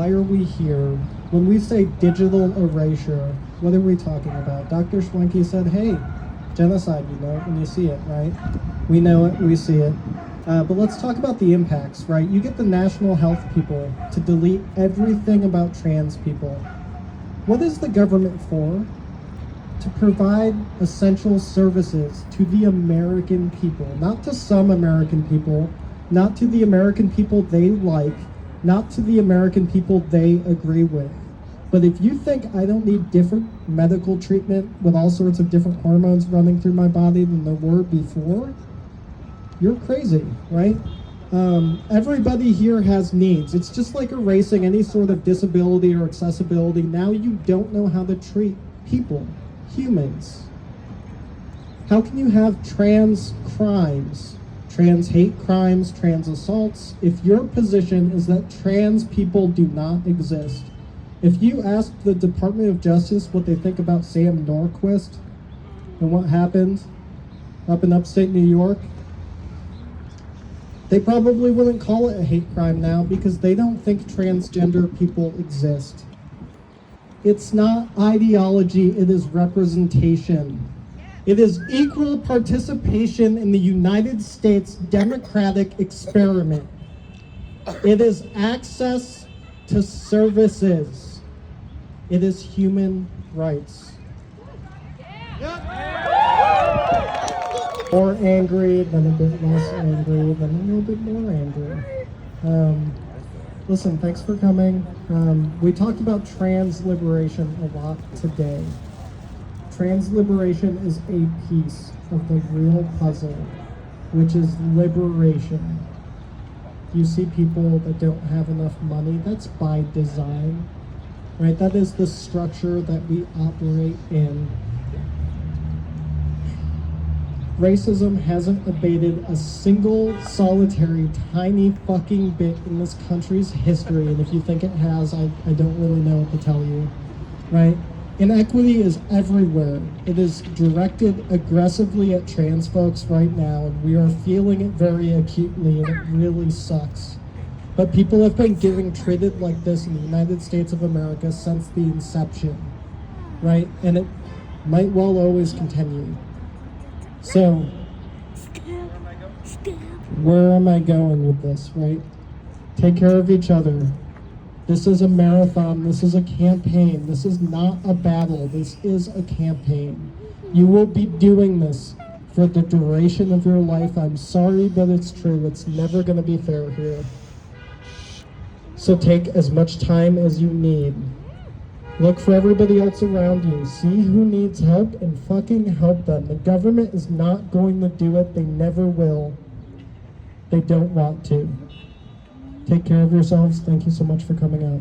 why are we here? When we say digital erasure, what are we talking about? Dr. Schwenke said, hey, genocide, you know it when you see it, right? We know it, we see it. But let's talk about the impacts, right? You get the national health people to delete everything about trans people. What is the government for? To provide essential services to the American people, not to some American people, not to the American people they like, not to the American people they agree with. But if you think I don't need different medical treatment with all sorts of different hormones running through my body than there were before, you're crazy, right? Everybody here has needs. It's just like erasing any sort of disability or accessibility. Now you don't know how to treat people, humans. How can you have trans crimes, trans hate crimes, trans assaults, if your position is that trans people do not exist? If you ask the Department of Justice what they think about Sam Norquist and what happened up in upstate New York, they probably wouldn't call it a hate crime now because they don't think transgender people exist. It's not ideology, it is representation. It is equal participation in the United States democratic experiment. It is access to services. It is human rights. More angry, then a bit less angry, then a little bit more angry. Listen, thanks for coming. We talked about trans liberation a lot today. Trans liberation is a piece of the real puzzle, which is liberation. You see people that don't have enough money, that's by design, right? That is the structure that we operate in. Racism hasn't abated a single solitary tiny fucking bit in this country's history, and if you think it has, I don't really know what to tell you, right? Inequity is everywhere. It is directed aggressively at trans folks right now, and we are feeling it very acutely, and it really sucks. But people have been getting treated like this in the United States of America since the inception, right? And it might well always continue. So, where am I going with this, right? Take care of each other. This is a marathon, this is a campaign, this is not a battle, this is a campaign. You will be doing this for the duration of your life. I'm sorry, but it's true. It's never gonna be fair here. So take as much time as you need. Look for everybody else around you. See who needs help and fucking help them. The government is not going to do it. They never will. They don't want to. Take care of yourselves. Thank you so much for coming out.